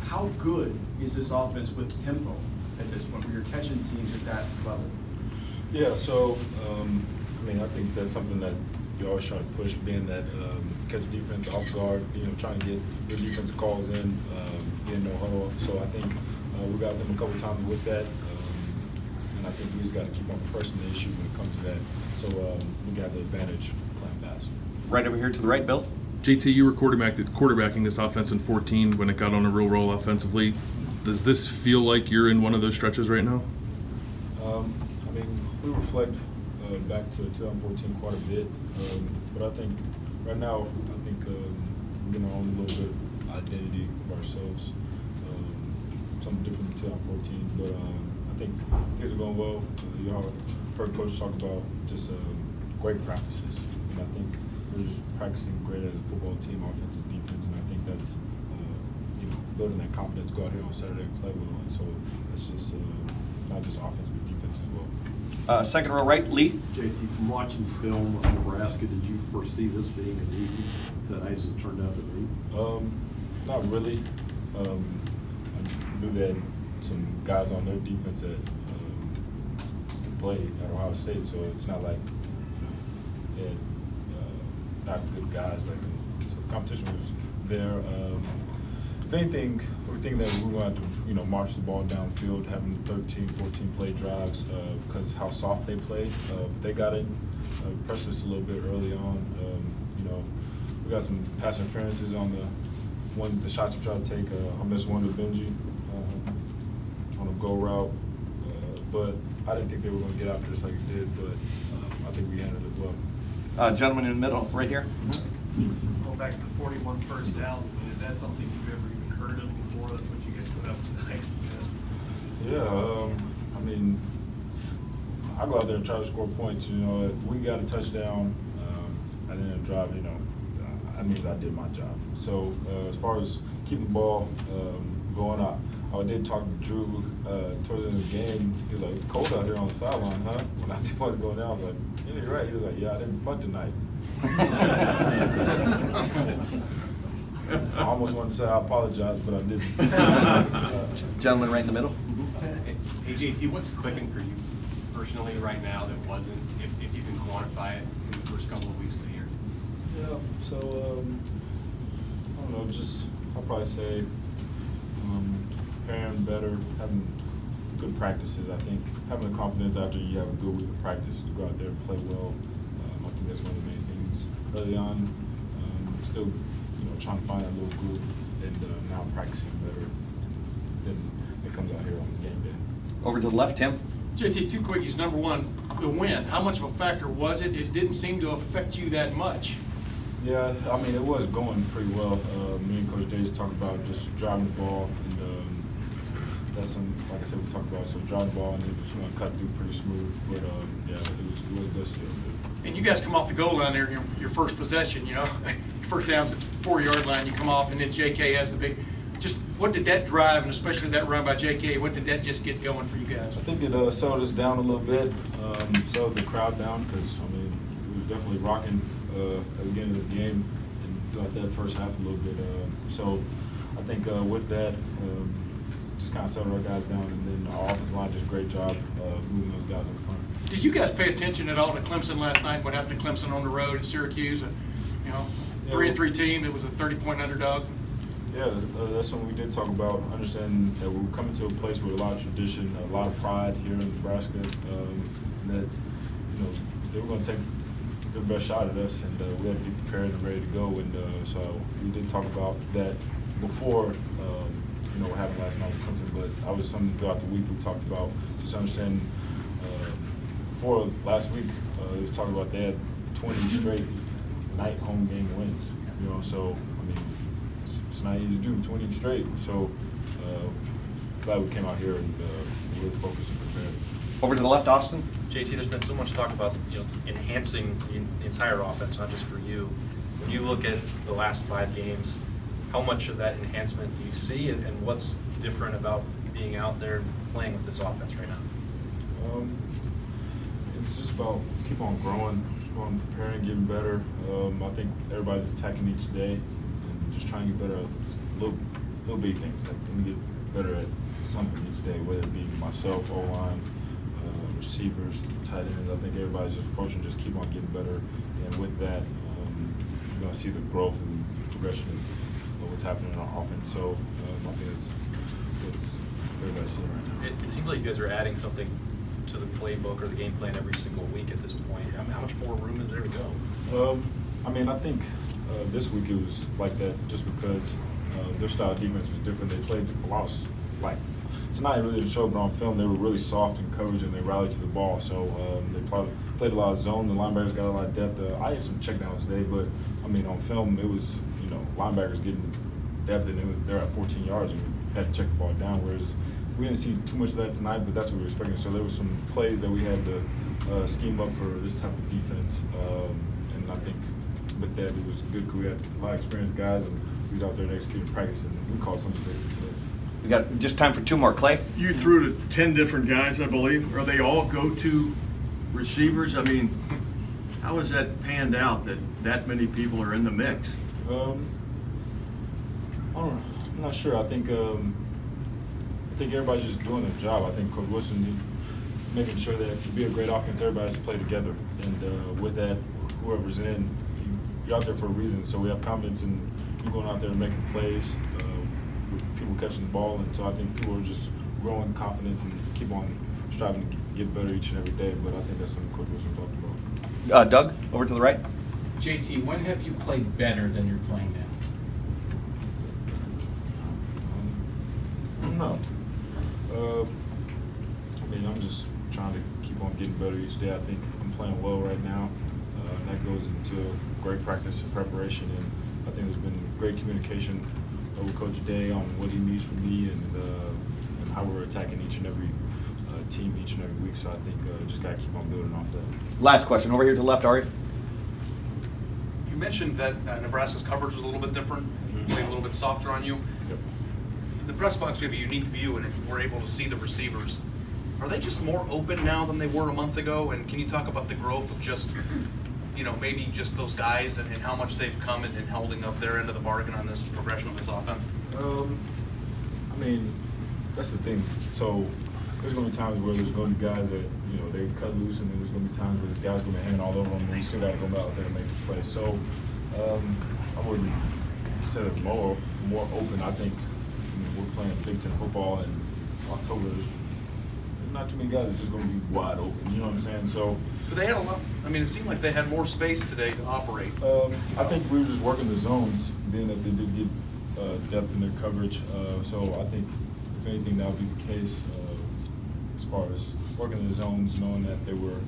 How good is this offense with tempo at this point, where you're catching teams at that level? Yeah, so I mean, I think that's something that you always try to push, being that catch defense off guard, trying to get good defensive calls in, getting no huddle. So I think we got them a couple times with that, and I think we just got to keep on pressing the issue when it comes to that. So we got the advantage playing fast. Right over here to the right, Bill. JT, you were quarterbacking this offense in 14 when it got on a real roll offensively. Does this feel like you're in one of those stretches right now? I mean, we reflect back to 2014 quite a bit, but I think right now, we're going to own a little bit of identity of ourselves, something different than 2014, but I think things are going well. Y'all heard Coach talk about just great practices, and I think we're just practicing great as a football team, offense and defense, and I think that's building that confidence, go out here on Saturday and play well, and so it's just not just offense but defense as well. Second row right, Lee. JT, from watching film of Nebraska, did you foresee this being as easy tonight as it turned out to be? Not really. I knew that some guys on their defense that can play at Ohio State, so it's not like they had not good guys. So competition was there. If anything, we think that we're going to have to, march the ball downfield, having 13, 14 play drives because how soft they play. They got in, pressed us a little bit early on. We got some pass interferences on the shots we tried to take. I missed one to Benji on a go route, but I didn't think they were going to get after us like it did. But I think we handled it well. Gentleman in the middle, right here. Go back to the 41 first downs. I mean, is that something you've ever even heard of before? That's what you guys put up tonight. Yeah, I mean, I go out there and try to score points. If we got a touchdown at the end of the drive, that means I did my job. So as far as keeping the ball going, I did talk to Drew towards the end of the game. He was like, "It's cold out here on the sideline, huh?" When I was going down, I was like, "Yeah, you're right." He was like, "Yeah, I didn't punt tonight." I almost wanted to say I apologize, but I didn't. Gentleman right in the middle. Hey, JC, what's clicking for you personally right now that wasn't, if you can quantify it, in the first couple of weeks of the year? Yeah, so, I don't know, I'll probably say preparing better, having good practices. I think having the confidence after you have a good week of practice to go out there and play well, I think that's one of the main things. Early on, still trying to find a little groove, and now practicing better than it comes out here on game day. Over to the left, Tim. JT, two quickies. Number one, the wind. How much of a factor was it? It didn't seem to affect you that much. Yeah, I mean, it was going pretty well. Me and Coach Davis talked about just driving the ball, and that's some, like I said, we talked about, so driving the ball, and it was going to cut through pretty smooth, but yeah, it was good still. And you guys come off the goal line there, your first possession, first down's at the 4-yard line, you come off, and then JK has the big. Just what did that drive, and especially that run by JK, what did that just get going for you guys? I think it settled us down a little bit, settled the crowd down, because, I mean, it was definitely rocking at the beginning of the game and throughout that first half a little bit. So I think with that, just kind of settled our guys down, and then our offensive line did a great job moving those guys in front. Did you guys pay attention at all to Clemson last night? What happened to Clemson on the road at Syracuse? 3-3 team that was a 30-point underdog. Yeah, that's something we did talk about. Understanding that we're coming to a place with a lot of tradition, a lot of pride here in Nebraska, and that they were going to take their best shot at us, and we had to be prepared and ready to go. And so we did talk about that before. What happened last night with Clemson, but I was something throughout the week we talked about. Just understanding. Before last week, it was talking about they had 20 straight night home game wins. So I mean, it's not easy to do 20 straight. So glad we came out here and really focused and prepared. Over to the left, Austin. JT, there's been so much talk about enhancing the entire offense, not just for you. When you look at the last 5 games, how much of that enhancement do you see, and what's different about being out there playing with this offense right now? It's just about keep on growing, keep on preparing, getting better. I think everybody's attacking each day and just trying to get better a little little big things. Like, let me get better at something each day, whether it be myself, O-line, receivers, tight ends. I think everybody's just approaching, just keep on getting better. And with that, you're going to see the growth and progression of what's happening in our offense. So I think it's everybody's seeing right now. It seems like you guys are adding something to the playbook or the game plan every single week at this point. How much more room is there to go? I mean, I think this week it was like that just because their style of defense was different. They played a lot of, like, tonight really didn't show, but on film they were really soft in coverage and they rallied to the ball. So they played a lot of zone. The linebackers got a lot of depth. I had some checkdowns today, but I mean, on film it was, you know, linebackers getting depth and they're at 14 yards and had to check the ball down, whereas we didn't see too much of that tonight, but that's what we were expecting. So there were some plays that we had to scheme up for this type of defense, and I think with that it was good because we had a lot of experienced guys and we was out there and executing practice, and we called something big today. We got just time for 2 more. Clay? You threw to 10 different guys, I believe. Are they all go-to receivers? I mean, how has that panned out that many people are in the mix? I don't know. I'm not sure. I think everybody's just doing their job. I think Coach Wilson making sure that to be a great offense, everybody has to play together. And with that, whoever's in, you're out there for a reason. So we have confidence in you going out there and making plays, with people catching the ball. And so I think people are just growing confidence and keep on striving to get better each and every day. But I think that's something Coach Wilson talked about. Doug, over to the right. JT, when have you played better than you're playing now? I don't know. I mean, I'm just trying to keep on getting better each day. I think I'm playing well right now, and that goes into great practice and preparation. And I think there's been great communication with Coach Day on what he needs from me and how we're attacking each and every team each and every week. So I think just got to keep on building off that. Last question, over here to the left, Ari. You mentioned that Nebraska's coverage was a little bit different, maybe a little bit softer on you. Yep. For the press box, we have a unique view, and we're able to see the receivers. Are they just more open now than they were a month ago? And can you talk about the growth of just, you know, maybe just those guys and how much they've come in holding up their end of the bargain on this progression of this offense? I mean, that's the thing. So there's going to be times where there's going to be guys that, you know, they cut loose, and then there's going to be times where the guys going to hand all over them, and we still got to go out there and make the play. So I wouldn't say it more open. I think, you know, we're playing Big Ten football in October. There's not too many guys that are just going to be wide open. You know what I'm saying? So. But they had a lot. I mean, it seemed like they had more space today to operate. I think we were just working the zones, being that they did get depth in their coverage. So I think, if anything, that would be the case as far as working the zones, knowing that they were